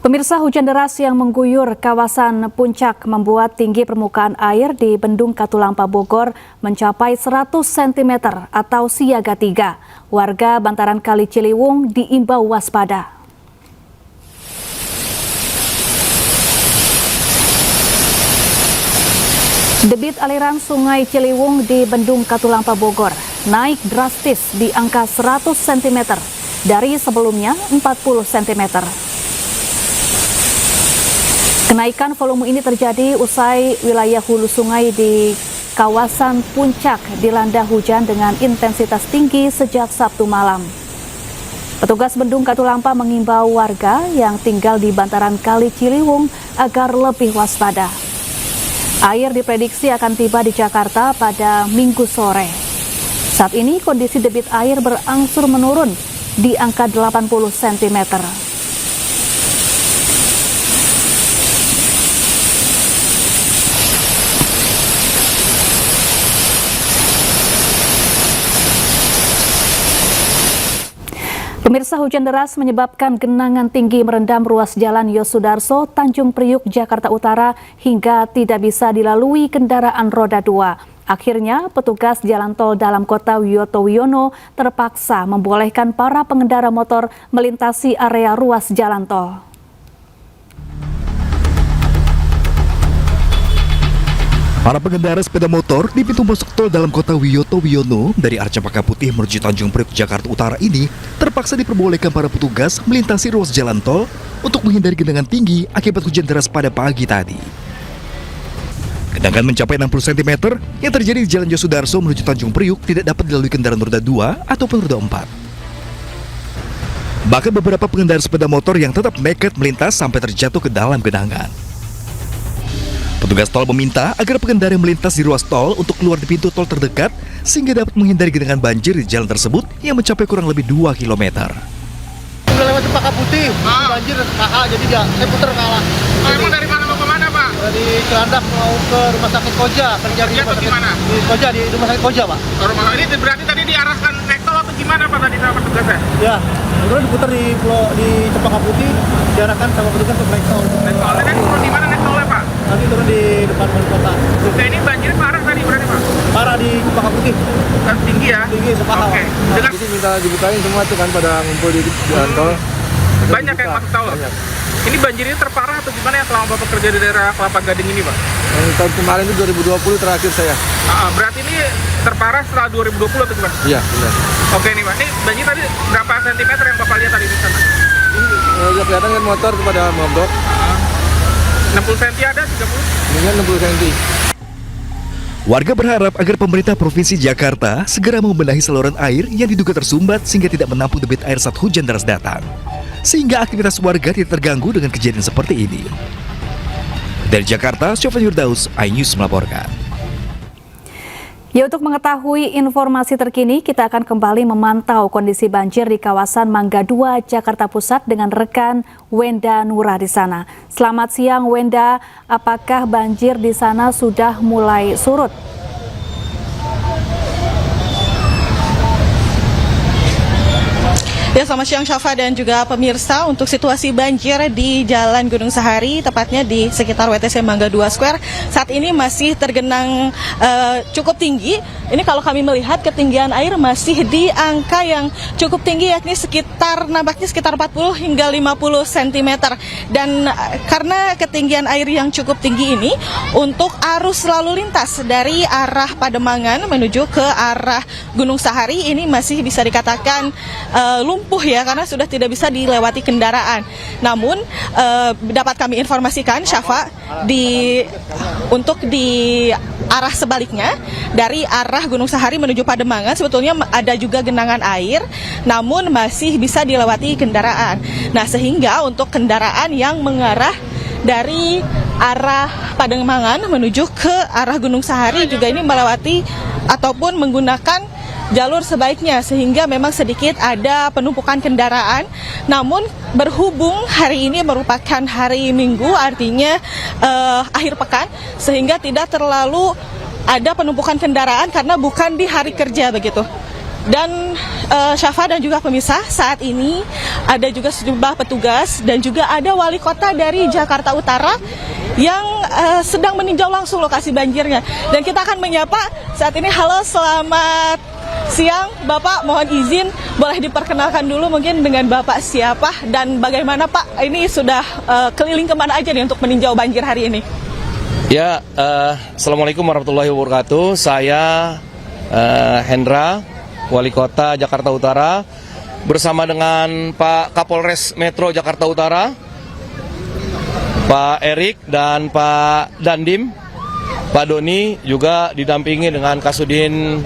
Pemirsa, hujan deras yang mengguyur kawasan Puncak membuat tinggi permukaan air di Bendung Katulampa Bogor mencapai 100 cm atau siaga 3. Warga bantaran Kali Ciliwung diimbau waspada. Debit aliran Sungai Ciliwung di Bendung Katulampa Bogor naik drastis di angka 100 cm dari sebelumnya 40 cm. Kenaikan volume ini terjadi usai wilayah hulu sungai di kawasan Puncak dilanda hujan dengan intensitas tinggi sejak Sabtu malam. Petugas Bendung Katulampa mengimbau warga yang tinggal di bantaran Kali Ciliwung agar lebih waspada. Air diprediksi akan tiba di Jakarta pada Minggu sore. Saat ini kondisi debit air berangsur menurun di angka 80 cm. Pemirsa, hujan deras menyebabkan genangan tinggi merendam ruas jalan Yosudarso, Tanjung Priuk, Jakarta Utara hingga tidak bisa dilalui kendaraan roda 2. Akhirnya, petugas jalan tol dalam kota Wiyoto Wiono terpaksa membolehkan para pengendara motor melintasi area ruas jalan tol. Para pengendara sepeda motor di pintu masuk tol dalam kota Wiyoto Wiono dari arah Cempaka Putih menuju Tanjung Priok, Jakarta Utara ini terpaksa diperbolehkan para petugas melintasi ruas jalan tol untuk menghindari genangan tinggi akibat hujan deras pada pagi tadi. Genangan mencapai 60 cm yang terjadi di Jalan Yosudarso menuju Tanjung Priok tidak dapat dilalui kendaraan roda 2 ataupun roda 4. Bahkan beberapa pengendara sepeda motor yang tetap nekat melintas sampai terjatuh ke dalam genangan. Petugas tol meminta agar pengendara yang melintas di ruas tol untuk keluar di pintu tol terdekat sehingga dapat menghindari genangan banjir di jalan tersebut yang mencapai kurang lebih 2 km. Udah lewat Cempaka Putih, banjir kakak, jadi saya putar kalah. Emang dari mana mau ke mana, Pak? Dari Cilandak mau ke Rumah Sakit Koja, kerja di Rumah Sakit mana? Di Koja, di Rumah Sakit Koja, Pak. Ini berarti tadi diarahkan naik tol atau gimana, Pak, tadi sama petugasnya? Ya, kemudian diputar di Cempaka Putih, diarahkan sama petugas untuk naik tol. Naik tol, kan turun di mana naik tolnya, Pak? Nanti turun di depan wali kota. Oke, ini banjir parah tadi berarti, Pak? Parah di Cempaka Putih. Kan tinggi ya? Tinggi, sepaha. Oke. Nah, jadi minta dibukain semua tuh kan pada ngumpul di jalan tol. Banyak yang masuk tol? Banyak. Ini banjirnya terparah atau gimana yang selama Bapak kerja di daerah Kelapa Gading ini, Pak? Yang tahun kemarin itu 2020 terakhir saya. Berarti ini terparah setelah 2020 atau gimana? Iya, benar. Oke nih, Pak. Ini banjir tadi berapa sentimeter yang Bapak lihat tadi di sana? Ini kelihatan kan motor kepada mogok. 60 cm ada, 30? Mungkin 60 cm. Warga berharap agar pemerintah Provinsi Jakarta segera membenahi saluran air yang diduga tersumbat sehingga tidak menampung debit air saat hujan deras datang, sehingga aktivitas warga tidak terganggu dengan kejadian seperti ini. Dari Jakarta, Sofyan Yurdaus, iNews melaporkan. Ya, untuk mengetahui informasi terkini, kita akan kembali memantau kondisi banjir di kawasan Mangga 2, Jakarta Pusat dengan rekan Wenda Nurah di sana. Selamat siang, Wenda. Apakah banjir di sana sudah mulai surut? Ya, selamat siang Syafa dan juga pemirsa. Untuk situasi banjir di Jalan Gunung Sahari, tepatnya di sekitar WTC Mangga 2 Square, saat ini masih tergenang cukup tinggi. Ini kalau kami melihat ketinggian air masih di angka yang cukup tinggi, yakni nampaknya sekitar 40 hingga 50 cm. Dan karena ketinggian air yang cukup tinggi ini, untuk arus lalu lintas dari arah Pademangan menuju ke arah Gunung Sahari ini masih bisa dikatakan lumpuh ya, karena sudah tidak bisa dilewati kendaraan. Namun dapat kami informasikan, Syafa, untuk di arah sebaliknya dari arah Gunung Sahari menuju Pademangan sebetulnya ada juga genangan air, namun masih bisa dilewati kendaraan. Nah, sehingga untuk kendaraan yang mengarah dari arah Pademangan menuju ke arah Gunung Sahari juga ini melewati ataupun menggunakan jalur sebaiknya, sehingga memang sedikit ada penumpukan kendaraan. Namun berhubung hari ini merupakan hari Minggu, artinya akhir pekan, sehingga tidak terlalu ada penumpukan kendaraan karena bukan di hari kerja begitu. Dan Syafa dan juga pemirsa, saat ini ada juga sejumlah petugas dan juga ada wali kota dari Jakarta Utara yang sedang meninjau langsung lokasi banjirnya. Dan kita akan menyapa saat ini. Halo, selamat siang Bapak, mohon izin boleh diperkenalkan dulu mungkin dengan Bapak siapa dan bagaimana Pak ini sudah keliling kemana aja nih untuk meninjau banjir hari ini? Ya, Assalamualaikum warahmatullahi wabarakatuh. Saya Hendra, Wali Kota Jakarta Utara, bersama dengan Pak Kapolres Metro Jakarta Utara, Pak Erik dan Pak Dandim, Pak Doni, juga didampingi dengan Kasudin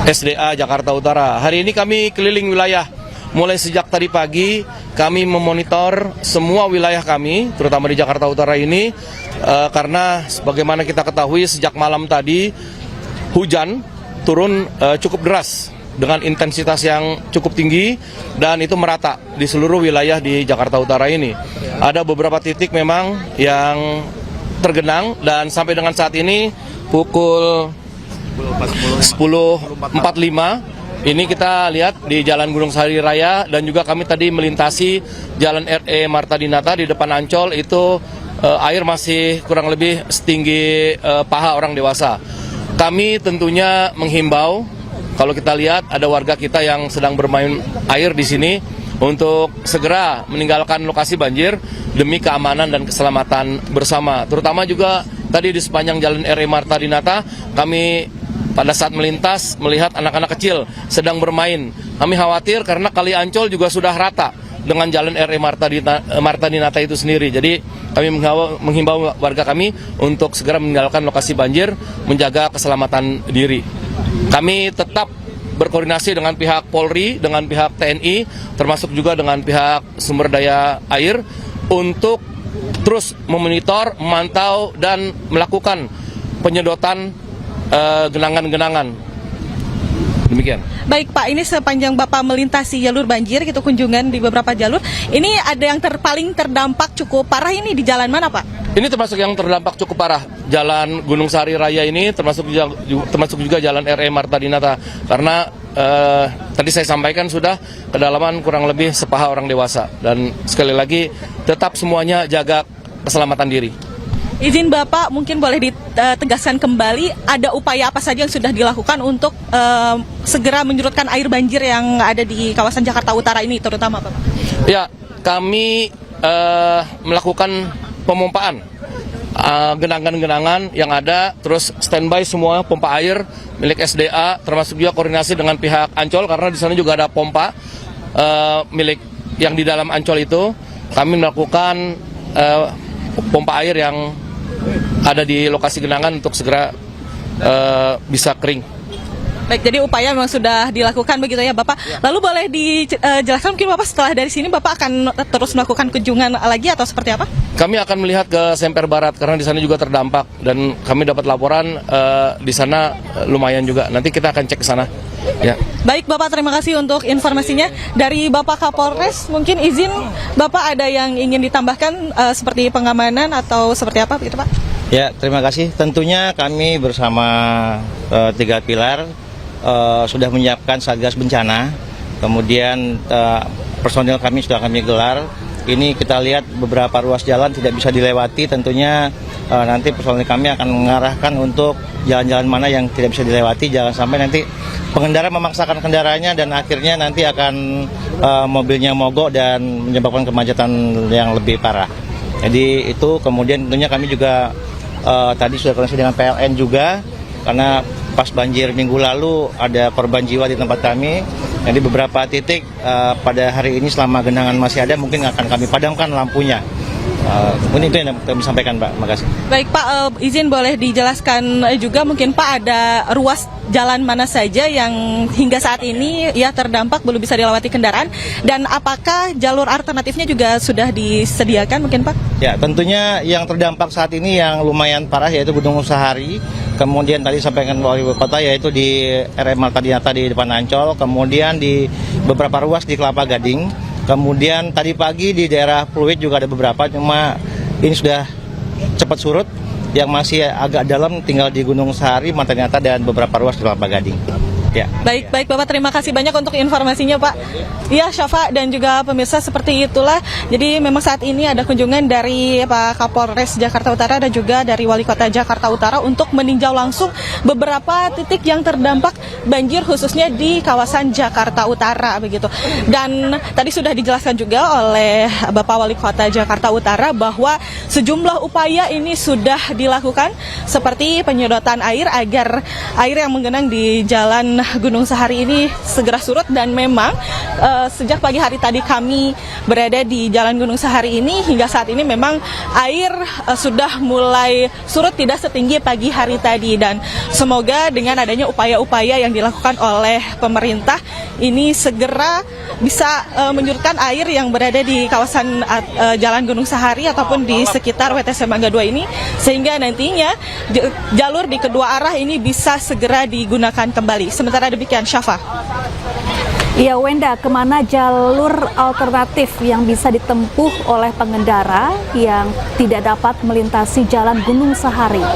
SDA Jakarta Utara. Hari ini kami keliling wilayah. Mulai sejak tadi pagi kami memonitor semua wilayah kami, terutama di Jakarta Utara ini, karena sebagaimana kita ketahui sejak malam tadi hujan turun cukup deras dengan intensitas yang cukup tinggi dan itu merata di seluruh wilayah di Jakarta Utara ini. Ada beberapa titik memang yang tergenang dan sampai dengan saat ini pukul 10.45 ini kita lihat di Jalan Gunung Sahari Raya dan juga kami tadi melintasi Jalan RE Marta Dinata di depan Ancol itu air masih kurang lebih setinggi paha orang dewasa. Kami tentunya menghimbau, kalau kita lihat ada warga kita yang sedang bermain air di sini untuk segera meninggalkan lokasi banjir demi keamanan dan keselamatan bersama. Terutama juga tadi di sepanjang Jalan RE Marta Dinata kami pada saat melintas melihat anak-anak kecil sedang bermain. Kami khawatir karena Kali Ancol juga sudah rata dengan Jalan RE Marta Dinata itu sendiri. Jadi kami menghimbau warga kami untuk segera meninggalkan lokasi banjir, menjaga keselamatan diri. Kami tetap berkoordinasi dengan pihak Polri, dengan pihak TNI, termasuk juga dengan pihak sumber daya air untuk terus memonitor, memantau, dan melakukan penyedotan genangan-genangan. Demikian. Baik Pak, ini sepanjang Bapak melintasi jalur banjir, gitu kunjungan di beberapa jalur, ini ada yang paling terdampak cukup parah ini di jalan mana Pak? Ini termasuk yang terdampak cukup parah. Jalan Gunung Sahari Raya ini termasuk juga Jalan RE Marta Dinata. Karena tadi saya sampaikan sudah kedalaman kurang lebih sepaha orang dewasa. Dan sekali lagi tetap semuanya jaga keselamatan diri. Izin Bapak mungkin boleh ditegaskan kembali ada upaya apa saja yang sudah dilakukan untuk segera menyurutkan air banjir yang ada di kawasan Jakarta Utara ini terutama Bapak? Ya, kami melakukan pemompaan genangan-genangan yang ada, terus standby semua pompa air milik SDA, termasuk juga koordinasi dengan pihak Ancol karena di sana juga ada pompa milik yang di dalam Ancol itu. Kami melakukan pompa air yang ada di lokasi genangan untuk segera bisa kering. Baik, jadi upaya memang sudah dilakukan begitu ya Bapak. Lalu boleh dijelaskan mungkin Bapak setelah dari sini Bapak akan terus melakukan kunjungan lagi atau seperti apa? Kami akan melihat ke Semper Barat karena di sana juga terdampak dan kami dapat laporan di sana lumayan juga. Nanti kita akan cek ke sana. Ya. Baik Bapak, terima kasih untuk informasinya. Dari Bapak Kapolres, mungkin izin Bapak ada yang ingin ditambahkan seperti pengamanan atau seperti apa begitu Pak? Ya, terima kasih. Tentunya kami bersama 3 pilar sudah menyiapkan Satgas Bencana, kemudian personil kami sudah kami gelar. Ini kita lihat beberapa ruas jalan tidak bisa dilewati, tentunya nanti personil kami akan mengarahkan untuk jalan-jalan mana yang tidak bisa dilewati, jangan sampai nanti pengendara memaksakan kendaraannya dan akhirnya nanti akan mobilnya mogok dan menyebabkan kemacetan yang lebih parah. Jadi itu, kemudian tentunya kami juga tadi sudah koordinasi dengan PLN juga, karena pas banjir minggu lalu ada korban jiwa di tempat kami. Jadi beberapa titik pada hari ini selama genangan masih ada mungkin akan kami padamkan lampunya. Mungkin itu yang kami sampaikan Pak, makasih. Baik Pak, izin boleh dijelaskan juga mungkin Pak ada ruas jalan mana saja yang hingga saat ini ya terdampak belum bisa dilewati kendaraan, dan apakah jalur alternatifnya juga sudah disediakan mungkin Pak? Ya, tentunya yang terdampak saat ini yang lumayan parah yaitu Gunung Sahari, kemudian tadi sampaikan wali kota yaitu di RE Marta Dinata di depan Ancol, kemudian di beberapa ruas di Kelapa Gading, kemudian tadi pagi di daerah Pluit juga ada beberapa, cuma ini sudah cepat surut. Yang masih agak dalam tinggal di Gunung Sahari, Marta Dinata dan beberapa ruas di Kelapa Gading. Ya. Baik Bapak, terima kasih banyak untuk informasinya Pak. Iya Syafa dan juga pemirsa, seperti itulah. Jadi memang saat ini ada kunjungan dari Pak Kapolres Jakarta Utara dan juga dari Wali Kota Jakarta Utara untuk meninjau langsung beberapa titik yang terdampak banjir khususnya di kawasan Jakarta Utara begitu. Dan tadi sudah dijelaskan juga oleh Bapak Wali Kota Jakarta Utara bahwa sejumlah upaya ini sudah dilakukan seperti penyedotan air agar air yang menggenang di Jalan Gunung Sahari ini segera surut. Dan memang sejak pagi hari tadi kami berada di Jalan Gunung Sahari ini hingga saat ini memang air sudah mulai surut, tidak setinggi pagi hari tadi. Dan semoga dengan adanya upaya-upaya yang dilakukan oleh pemerintah ini segera bisa menyurutkan air yang berada di kawasan Jalan Gunung Sahari ataupun di sekitar WTC Mangga 2 ini, sehingga nantinya jalur di kedua arah ini bisa segera digunakan kembali. Sementara demikian, Syafa. Iya Wenda, kemana jalur alternatif yang bisa ditempuh oleh pengendara yang tidak dapat melintasi Jalan Gunung Sahari?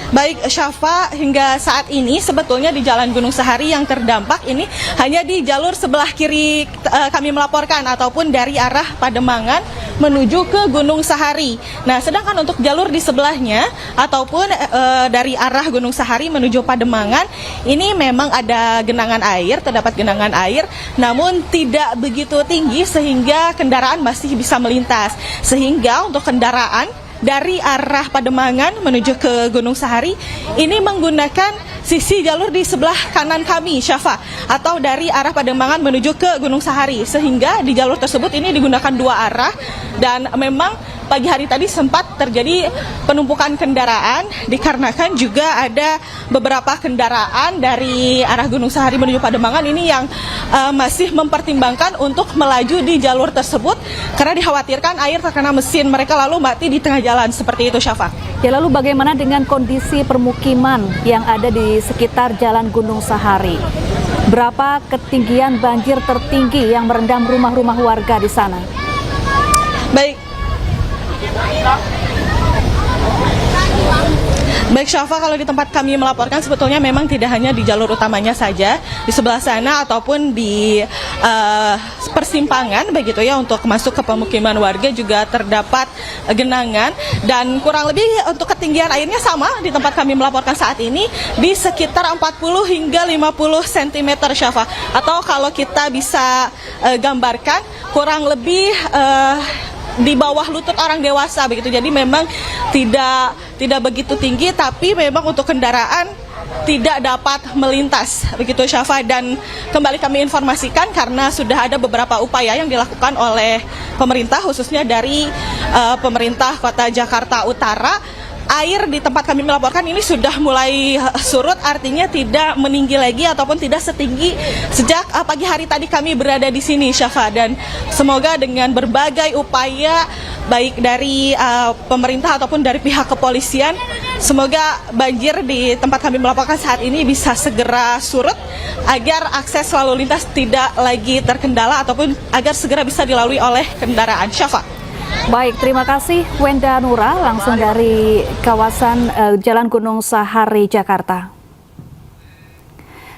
Baik Syafa, hingga saat ini sebetulnya di Jalan Gunung Sahari yang terdampak ini hanya di jalur sebelah kiri kami melaporkan ataupun dari arah Pademangan menuju ke Gunung Sahari. Nah, sedangkan untuk jalur di sebelahnya ataupun dari arah Gunung Sahari menuju Pademangan ini memang ada genangan air, terdapat genangan air, namun tidak begitu tinggi sehingga kendaraan masih bisa melintas. Sehingga untuk kendaraan dari arah Pademangan menuju ke Gunung Sahari ini menggunakan sisi jalur di sebelah kanan kami, Syafa, atau dari arah Pademangan menuju ke Gunung Sahari, sehingga di jalur tersebut ini digunakan dua arah. Dan memang pagi hari tadi sempat terjadi penumpukan kendaraan dikarenakan juga ada beberapa kendaraan dari arah Gunung Sahari menuju Pademangan ini yang masih mempertimbangkan untuk melaju di jalur tersebut karena dikhawatirkan air terkena mesin mereka lalu mati di tengah jalan, seperti itu, Syafa. Ya, lalu bagaimana dengan kondisi permukiman yang ada di sekitar Jalan Gunung Sahari? Berapa ketinggian banjir tertinggi yang merendam rumah-rumah warga di sana? Baik Syafa, kalau di tempat kami melaporkan sebetulnya memang tidak hanya di jalur utamanya saja, di sebelah sana ataupun di persimpangan begitu ya, untuk masuk ke pemukiman warga juga terdapat genangan. Dan kurang lebih untuk ketinggian airnya sama di tempat kami melaporkan saat ini di sekitar 40 hingga 50 cm, Syafa. Atau kalau kita bisa gambarkan kurang lebih di bawah lutut orang dewasa begitu. Jadi memang tidak begitu tinggi, tapi memang untuk kendaraan tidak dapat melintas begitu, Syafa. Dan kembali kami informasikan karena sudah ada beberapa upaya yang dilakukan oleh pemerintah khususnya dari pemerintah Kota Jakarta Utara. Air di tempat kami melaporkan ini sudah mulai surut, artinya tidak meninggi lagi ataupun tidak setinggi sejak pagi hari tadi kami berada di sini, Syafa. Dan semoga dengan berbagai upaya baik dari pemerintah ataupun dari pihak kepolisian, semoga banjir di tempat kami melaporkan saat ini bisa segera surut agar akses lalu lintas tidak lagi terkendala ataupun agar segera bisa dilalui oleh kendaraan, Syafa. Baik, terima kasih Wenda Nura langsung dari kawasan Jalan Gunung Sahari, Jakarta.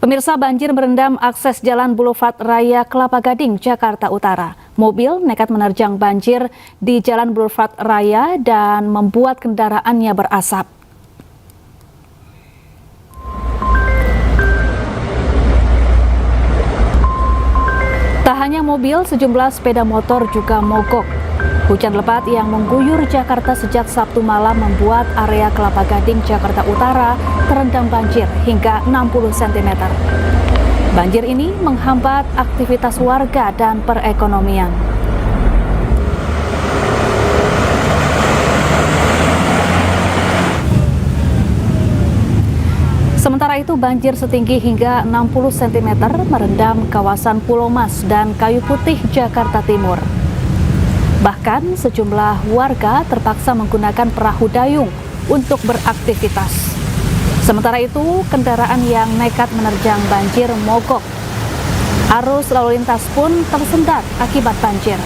Pemirsa, banjir merendam akses Jalan Boulevard Raya Kelapa Gading, Jakarta Utara. Mobil nekat menerjang banjir di Jalan Boulevard Raya dan membuat kendaraannya berasap. Tak hanya mobil, sejumlah sepeda motor juga mogok. Hujan lebat yang mengguyur Jakarta sejak Sabtu malam membuat area Kelapa Gading, Jakarta Utara terendam banjir hingga 60 cm. Banjir ini menghambat aktivitas warga dan perekonomian. Sementara itu, banjir setinggi hingga 60 cm merendam kawasan Pulau Mas dan Kayu Putih, Jakarta Timur. Bahkan sejumlah warga terpaksa menggunakan perahu dayung untuk beraktivitas. Sementara itu, kendaraan yang nekat menerjang banjir mogok. Arus lalu lintas pun tersendat akibat banjir.